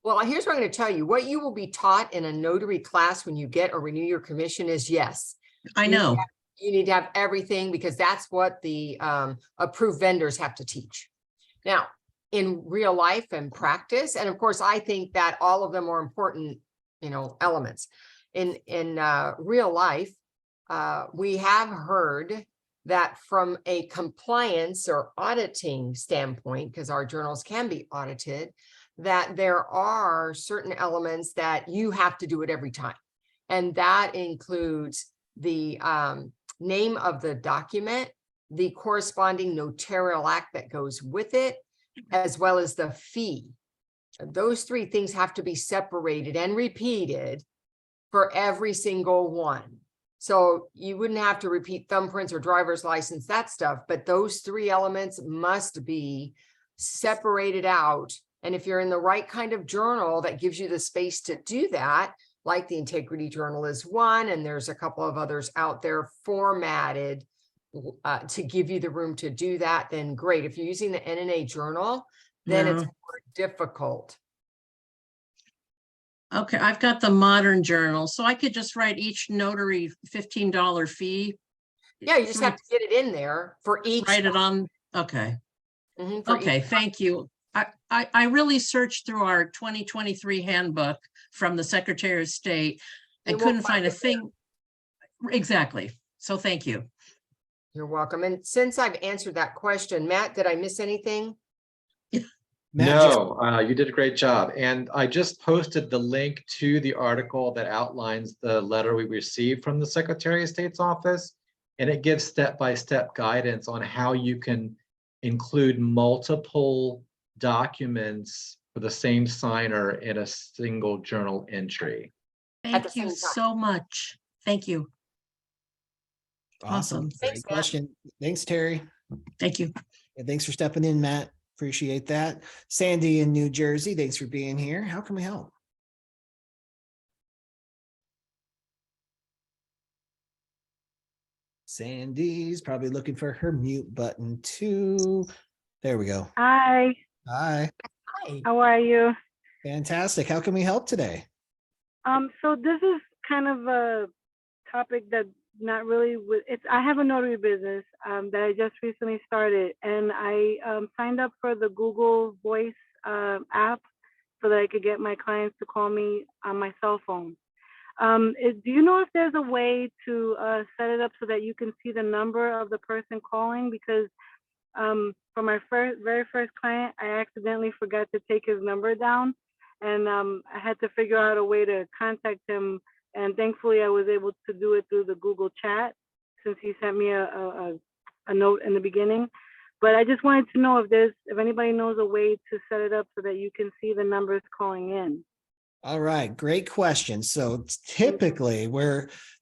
Well, here's what I'm going to tell you. What you will be taught in a notary class when you get or renew your commission is yes. I know. You need to have everything because that's what the approved vendors have to teach. Now, in real life and practice, and of course, I think that all of them are important, elements. In real life, we have heard that from a compliance or auditing standpoint, because our journals can be audited, that there are certain elements that you have to do it every time. And that includes the name of the document, the corresponding notarial act that goes with it, as well as the fee. Those three things have to be separated and repeated for every single one. So you wouldn't have to repeat thumbprints or driver's license, that stuff, but those three elements must be separated out. And if you're in the right kind of journal that gives you the space to do that, like the Integrity Journal is one, and there's a couple of others out there formatted to give you the room to do that, then great. If you're using the NNA journal, then it's more difficult. Okay, I've got the modern journal, so I could just write each notary $15 fee. Yeah, you just have to get it in there for each. Write it on. Okay. Okay, thank you. I really searched through our 2023 handbook from the Secretary of State and couldn't find a thing. Exactly. So thank you. You're welcome. And since I've answered that question, Matt, did I miss anything? No, you did a great job. And I just posted the link to the article that outlines the letter we received from the Secretary of State's office. And it gives step-by-step guidance on how you can include multiple documents for the same signer in a single journal entry. Thank you so much. Thank you. Awesome. Great question. Thanks, Terry. Thank you. And thanks for stepping in, Matt. Appreciate that. Sandy in New Jersey, thanks for being here. How can we help? Sandy's probably looking for her mute button too. There we go. Hi. Hi. Hi. How are you? Fantastic. How can we help today? So this is kind of a topic that not really I have a notary business that I just recently started, and I signed up for the Google Voice app so that I could get my clients to call me on my cell phone. Do you know if there's a way to set it up so that you can see the number of the person calling? Because for my very first client, I accidentally forgot to take his number down, and I had to figure out a way to contact him. And thankfully, I was able to do it through the Google chat since he sent me a note in the beginning. But I just wanted to know if anybody knows a way to set it up so that you can see the numbers calling in. All right, great question. So typically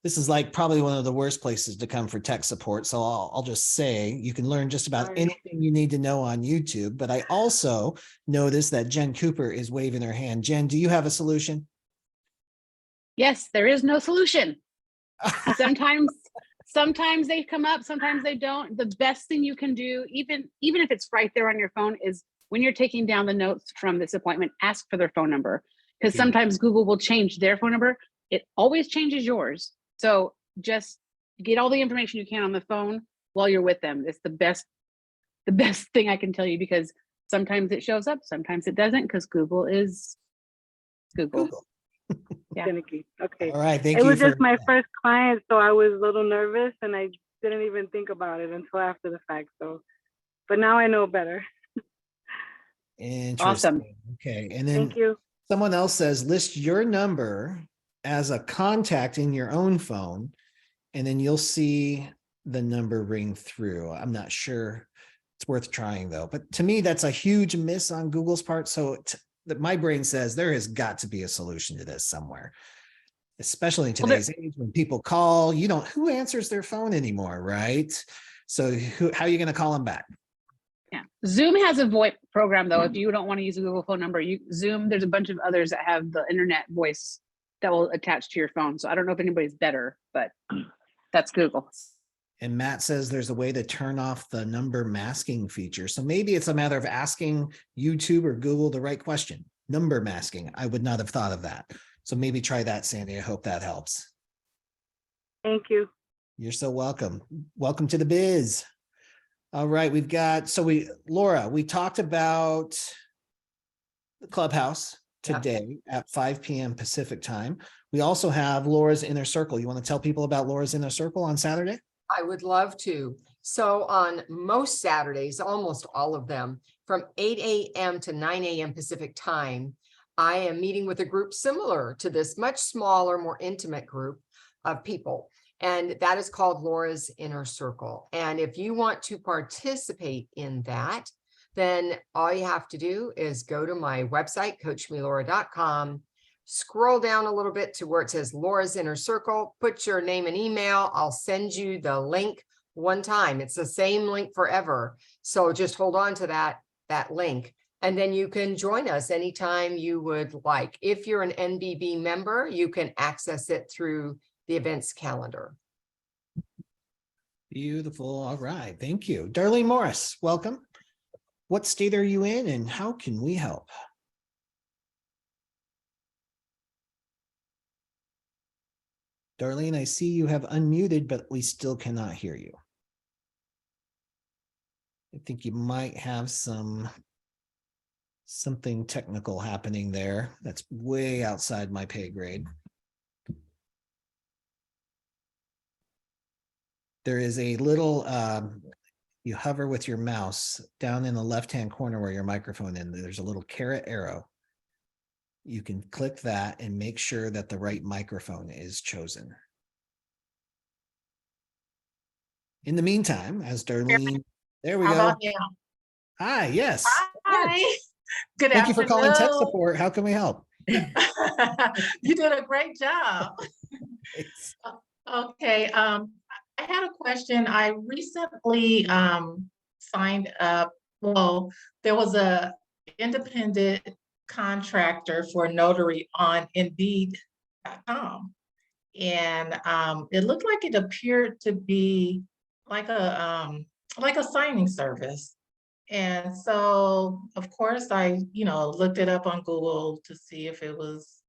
this is like probably one of the worst places to come for tech support. So I'll just say you can learn just about anything you need to know on YouTube. But I also noticed that Jen Cooper is waving her hand. Jen, do you have a solution? Yes, there is no solution. Sometimes they come up, sometimes they don't. The best thing you can do, even if it's right there on your phone, is when you're taking down the notes from this appointment, ask for their phone number. Because sometimes Google will change their phone number. It always changes yours. So just get all the information you can on the phone while you're with them. It's the best thing I can tell you, because sometimes it shows up, sometimes it doesn't, because Google is Google. Yeah. Okay. All right. Thank you. It was just my first client, so I was a little nervous and I didn't even think about it until after the fact. So, but now I know better. Interesting. Awesome. Okay. And then thank you. Someone else says, list your number as a contact in your own phone, and then you'll see the number ring through. I'm not sure. It's worth trying though. But to me, that's a huge miss on Google's part. So my brain says there has got to be a solution to this somewhere, especially in today's age when people call, who answers their phone anymore, right? So how are you going to call them back? Yeah, Zoom has a VoIP program though. If you don't want to use a Google phone number, Zoom, there's a bunch of others that have the internet voice that will attach to your phone. So I don't know if anybody's better, but that's Google. And Matt says there's a way to turn off the number masking feature. So maybe it's a matter of asking YouTube or Google the right question. Number masking. I would not have thought of that. So maybe try that, Sandy. I hope that helps. Thank you. You're so welcome. Welcome to the biz. All right, we've got, Laura, we talked about the Clubhouse today at 5 p.m. Pacific time. We also have Laura's Inner Circle. You want to tell people about Laura's Inner Circle on Saturday? I would love to. So on most Saturdays, almost all of them, from 8 a.m. to 9 a.m. Pacific time, I am meeting with a group similar to this, much smaller, more intimate group of people. And that is called Laura's Inner Circle. And if you want to participate in that, then all you have to do is go to my website, coachmelora.com, scroll down a little bit to where it says Laura's Inner Circle, put your name and email. I'll send you the link one time. It's the same link forever. So just hold on to that link. And then you can join us anytime you would like. If you're an NBB member, you can access it through the events calendar. Beautiful. All right. Thank you. Darlene Morris, welcome. What state are you in and how can we help? Darlene, I see you have unmuted, but we still cannot hear you. I think you might have something technical happening there. That's way outside my pay grade. There is a little, you hover with your mouse down in the left-hand corner where your microphone is, there's a little caret arrow. You can click that and make sure that the right microphone is chosen. In the meantime, as Darlene, there we go. Hi, yes. Hi. Good Thank you for calling tech afternoon. support. How can we help? You did a great job. Okay, I had a question. I recently signed up. Well, there was a independent contractor for Notary on Indeed.com. And it looked like it appeared to be like a signing service. And so, of course, I, looked it up on Google to see if it was,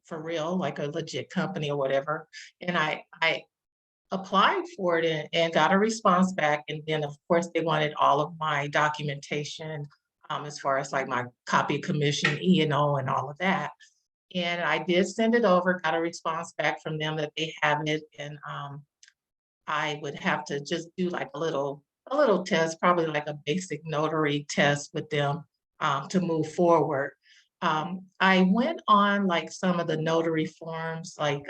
for real, like a legit company or whatever. And I applied for it and got a response back. And then, of course, they wanted all of my documentation as far as like my copy commission, E&O, and all of that. And I did send it over, got a response back from them that they have it. And I would have to just do like a little test, probably like a basic notary test with them to move forward. I went on like some of the notary forums, like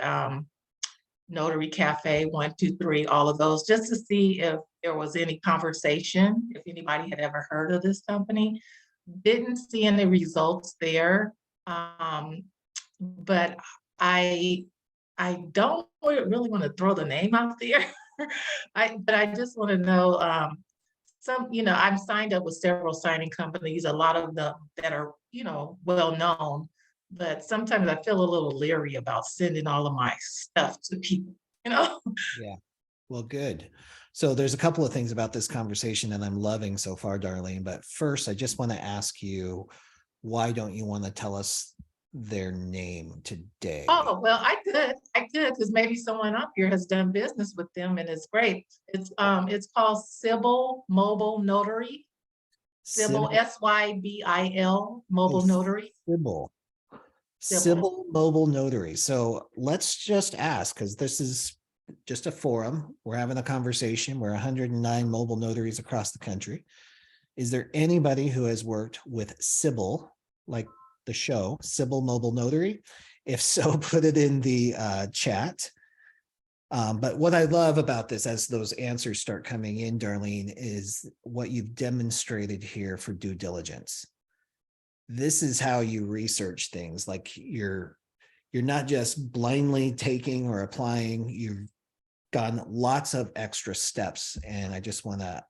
Notary Cafe 1, 2, 3, all of those, just to see if there was any conversation, if anybody had ever heard of this company. Didn't see any results there. But I don't really want to throw the name out there. But I just want to know, I'm signed up with several signing companies, a lot of them that are, well known, but sometimes I feel a little leery about sending all of my stuff to people, Yeah, well, good. So there's a couple of things about this conversation that I'm loving so far, Darlene. But first, I just want to ask you, why don't you want to tell us their name today? Oh, well, I could, because maybe someone up here has done business with them and it's great. It's called Sybil Mobile Notary. Sybil, SYBIL Mobile Notary. Sybil Mobile Notary. So let's just ask, because this is just a forum. We're having a conversation. We're 109 mobile notaries across the country. Is there anybody who has worked with Sybil, like the show, Sybil Mobile Notary? If so, put it in the chat. But what I love about this, as those answers start coming in, Darlene, is what you've demonstrated here for due diligence. This is how you research things. Like you're not just blindly taking or applying. You've gotten lots of extra steps, and I just want to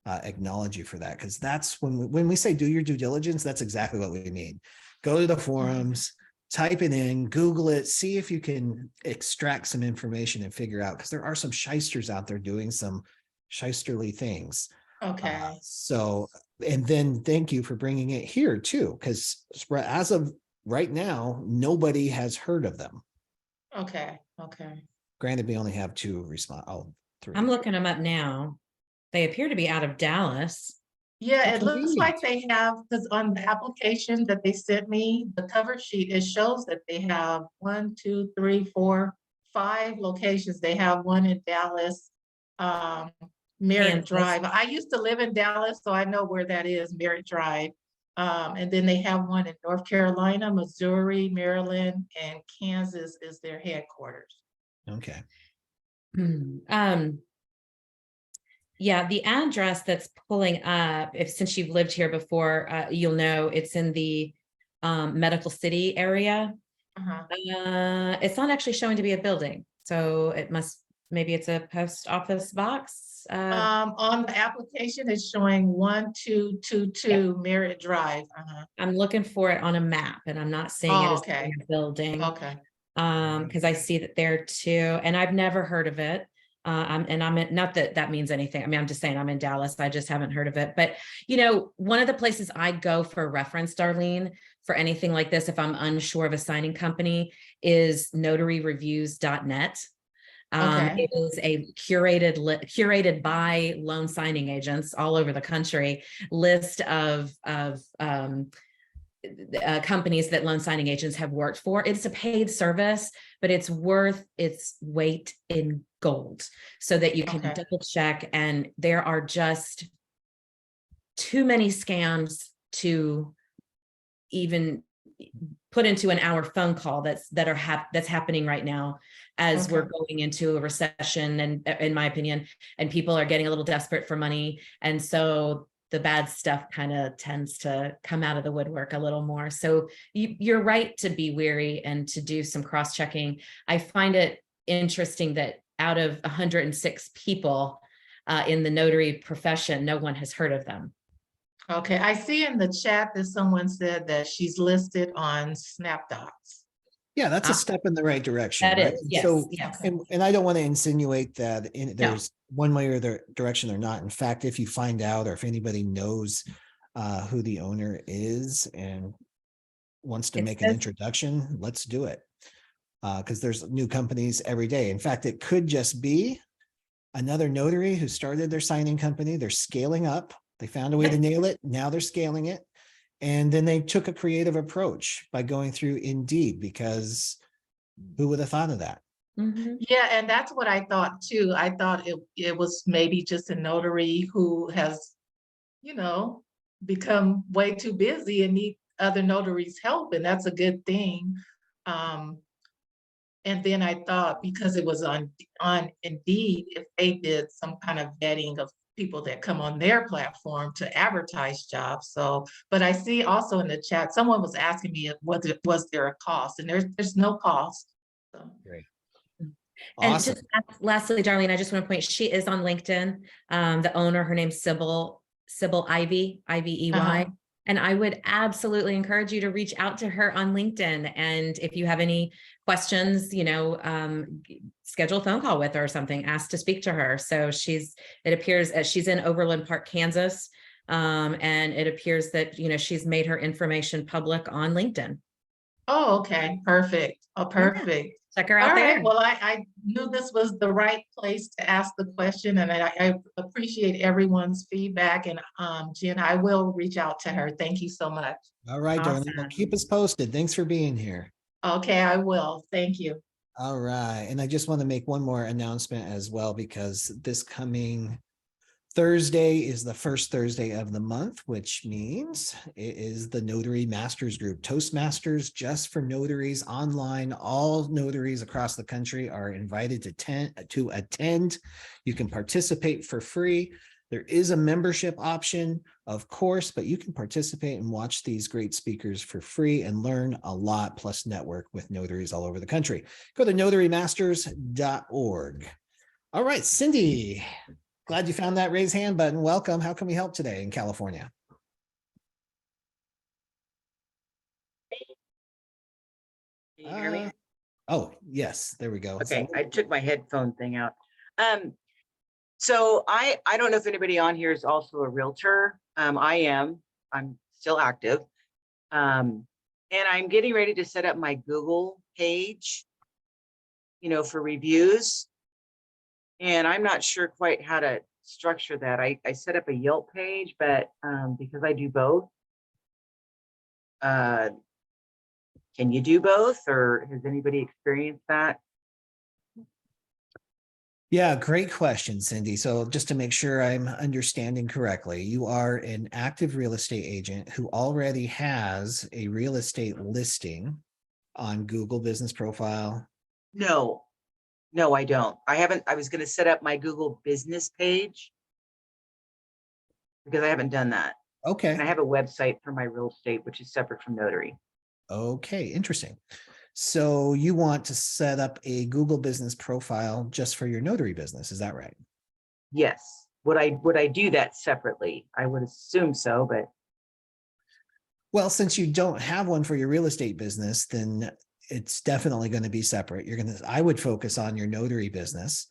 acknowledge you for that, because that's when we say do your due diligence, that's exactly what we mean. Go to the forums, type it in, Google it, see if you can extract some information and figure out, because there are some shysters out there doing some shysterly things. Okay. So, and then thank you for bringing it here too, because as of right now, nobody has heard of them. Okay. Okay. Granted, we only have 2 respond. Oh, 3. I'm looking them up now. They appear to be out of Dallas. Yeah, it How looks convenient. like they have, because on the application that they sent me, the cover sheet, it shows that they have 1, 2, 3, 4, 5 locations. They have one in Dallas, Merritt Kansas. Drive. I used to live in Dallas, so I know where that is, Merritt Drive. And then they have one in North Carolina, Missouri, Maryland, and Kansas is their headquarters. Okay. Yeah, the address that's pulling up, since you've lived here before, you'll know it's in the Medical City area. It's not actually showing to be a building, so maybe it's a post office box. On the application, it's showing 1222 Merritt Drive. I'm looking for it on a map, and I'm not seeing it as Okay. a building. Okay. Because I see that there too, and I've never heard of it. I'm not that that means anything. I mean, I'm just saying I'm in Dallas. I just haven't heard of it. But, one of the places I go for reference, Darlene, for anything like this, if I'm unsure of a signing company, is notaryreviews.net. Okay. It is a curated by loan signing agents all over the country list of companies that loan signing agents have worked for. It's a paid service, but it's worth its weight in gold so that you can double check. And there are just too many scams to even put into an hour phone call that's happening right now as we're going into a recession, and in my opinion, and people are getting a little desperate for money. And so the bad stuff kind of tends to come out of the woodwork a little more. So you're right to be wary and to do some cross-checking. I find it interesting that out of 106 people in the notary profession, no one has heard of them. Okay, I see in the chat that someone said that she's listed on SnapDocs. Yeah, that's a step in the right direction. That right? is, yes, So, yes. and I don't want to insinuate that there's one way or the direction or not. In fact, if you find out, or if anybody knows who the owner is and wants to make an introduction, let's do it. Because there's new companies every day. In fact, it could just be another notary who started their signing company. They're scaling up. They found a way to nail it. Now they're scaling it. And then they took a creative approach by going through Indeed, because who would have thought of that? Yeah, and that's what I thought too. I thought it was maybe just a notary who has, become way too busy and need other notaries' help, and that's a good thing. And then I thought, because it was on Indeed, if they did some kind of vetting of people that come on their platform to advertise jobs. So, but I see also in the chat, someone was asking me was there a cost, and there's no cost. So. Great. And Awesome. just lastly, Darlene, I just want to point, she is on LinkedIn. The owner, her name's Sybil Ivey, Ivey. And I would absolutely encourage you to reach out to her on LinkedIn. And if you have any questions, schedule a phone call with her or something, ask to speak to her. So it appears as she's in Overland Park, Kansas. And it appears that, she's made her information public on LinkedIn. Oh, okay. Perfect. Oh, perfect. Yeah. Check her out All there. right. Well, I knew this was the right place to ask the question, and I appreciate everyone's feedback. And Jen, I will reach out to her. Thank you so much. All right, darling. Well, keep us posted. Thanks for being here. Okay, I will. Thank you. All right. And I just want to make one more announcement as well, because this coming Thursday is the first Thursday of the month, which means it is the Notary Masters Group, Toastmasters just for notaries online. All notaries across the country are invited to attend. You can participate for free. There is a membership option, of course, but you can participate and watch these great speakers for free and learn a lot, plus network with notaries all over the country. Go to notarymasters.org. All right, Cindy. Glad you found that raise hand button. Welcome. How can we help today in California? Can you hear me? Oh, yes, there we go. Okay, I took my headphone thing out. So I don't know if anybody on here is also a realtor. I am. I'm still active. And I'm getting ready to set up my Google page, you know, for reviews. And I'm not sure quite how to structure that. I set up a Yelp page, but because I do both, can you do both, or has anybody experienced that? Yeah, great question, Cindy. So just to make sure I'm understanding correctly, you are an active real estate agent who already has a real estate listing on Google Business Profile. No, no, I don't. I haven't. I was going to set up my Google business page because I haven't done that. Okay. And I have a website for my real estate, which is separate from Notary. Okay, interesting. So you want to set up a Google Business Profile just for your notary business, is that right? Yes. Would I do that separately? I would assume so, but. Well, since you don't have one for your real estate business, then it's definitely going to be separate. I would focus on your notary business,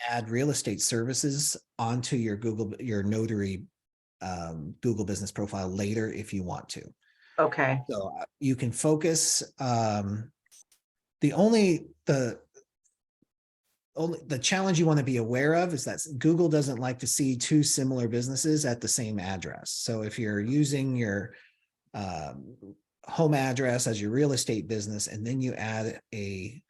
add real estate services onto your notary Google Business Profile later if you want to. Okay. So you can focus. The challenge you want to be aware of is that Google doesn't like to see two similar businesses at the same address. So if you're using your home address as your real estate business, and then you add a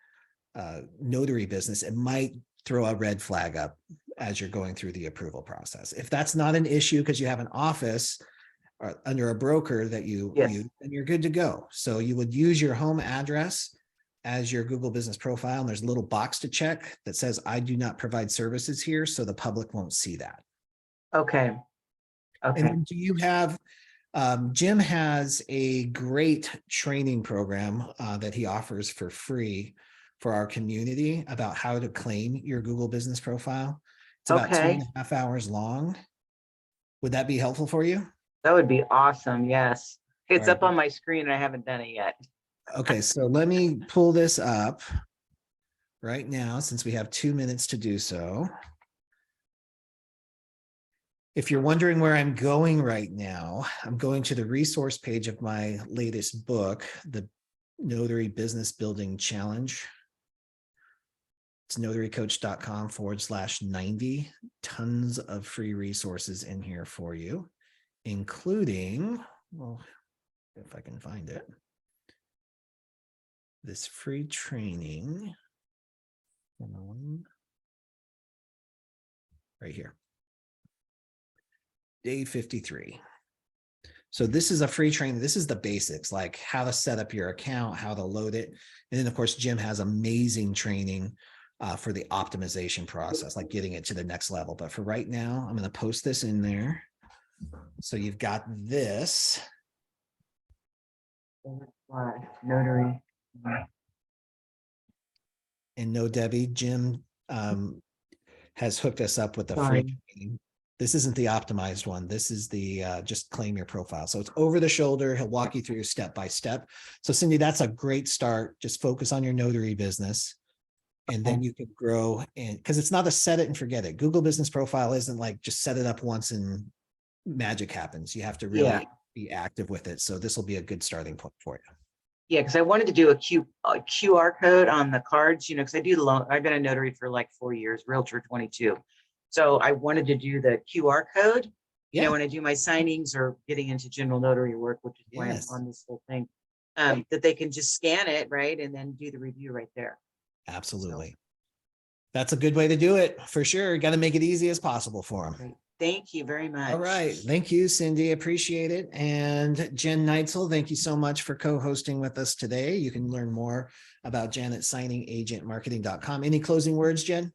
notary business, it might throw a red flag up as you're going through the approval process. If that's not an issue because you have an office or under a broker that you use, then you're good to go. So you would use your home address as your Google Business Profile, and there's a little box to check that says, I do not provide services here, so the public won't see that. Okay. Okay. And then do you have, Jim has a great training program that he offers for free for our community about how to claim your Google Business Profile. It's about 2.5 hours long. Would that be helpful for you? That would be awesome. Yes. It's Right. up on my screen and I haven't done it yet. Okay, so let me pull this up right now since we have 2 minutes to do so. If you're wondering where I'm going right now, I'm going to the resource page of my latest book, the Notary Business Building Challenge. It's notarycoach.com/90. Tons of free resources in here for you, including, well, if I can find it, this free training. Right here. Day 53. So this is a free training. This is the basics, like how to set up your account, how to load it. And then of course, Jim has amazing training for the optimization process, like getting it to the next level. But for right now, I'm going to post this in there. So you've got this. Notary. And no, Debbie, Jim has hooked us up with the free training. This isn't the optimized one. This is the just claim your profile. So it's over the shoulder. He'll walk you through step by step. So Cindy, that's a great start. Just focus on your notary business. And then you can grow, and because it's not a set it and forget it. Google Business Profile isn't like just set it up once and magic happens. You have to really be active with it. So this will be a good starting point for you. Yeah, because I wanted to do a QR code on the cards, you know, because I do the loan. I've been a notary for like 4 years, realtor 22. So I wanted to do the QR code, you know, when I do my signings or getting into general notary work, which is why I'm on this whole thing, that they can just scan it, right, and then do the review right there. Absolutely. So that's a good way to do it for sure. Got to make it easy as possible for them. Great. Thank you very much. All right. Thank you, Cindy. Appreciate it. And Jen Neitzel, thank you so much for co-hosting with us today. You can learn more about Jen at signingagentmarketing.com. Any closing words, Jen?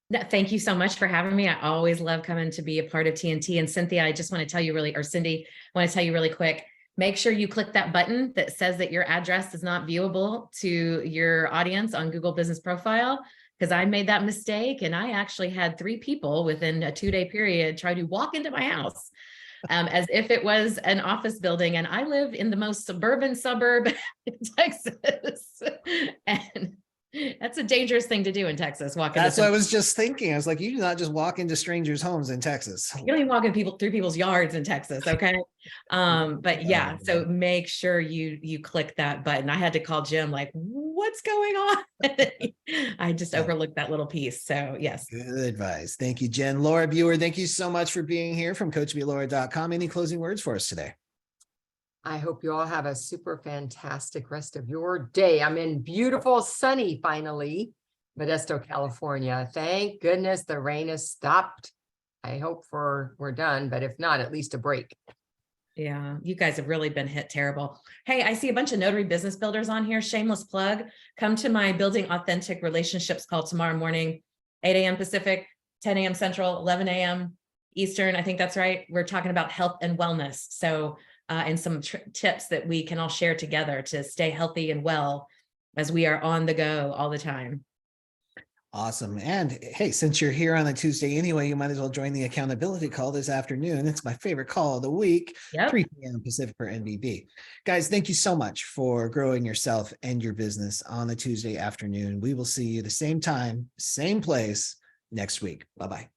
No, thank you so much for having me. I always love coming to be a part of TNT. And Cynthia, I just want to tell you Cindy, I want to tell you really quick, make sure you click that button that says that your address is not viewable to your audience on Google Business Profile. because I made that mistake and I actually had 3 people within a 2-day period try to walk into my house as if it was an office building. And I live in the most suburban suburb in Texas. And that's a dangerous thing to do in Texas. Walk into That's what I was just thinking. I was like, you do not just walk into strangers' homes in Texas. you don't even walk in through people's yards in Texas. Okay. But yeah, so make sure you click that button. I had to call Jim, like, what's going on? I just overlooked that little piece. So yes. Good advice. Thank you, Jen. Laura Biewer, thank you so much for being here from CoachMeLaura.com. Any closing words for us today? I hope you all have a super fantastic rest of your day. I'm in beautiful, sunny, finally, Modesto, California. Thank goodness the rain has stopped. I hope we're done, but if not, at least a break. Yeah, you guys have really been hit terrible. Hey, I see a bunch of notary business builders on here. Shameless plug. Come to my Building Authentic Relationships call tomorrow morning, 8 a.m. Pacific, 10 a.m. Central, 11 a.m. Eastern. I think that's right. We're talking about health and wellness. So, and some tips that we can all share together to stay healthy and well as we are on the go all the time. Awesome. And hey, since you're here on a Tuesday anyway, you might as well join the accountability call this afternoon. It's my favorite call of the week, 3 p.m. Pacific for NBB. Guys, thank you so much for growing yourself and your business on a Tuesday afternoon. We will see you the same time, same place next week. Bye-bye.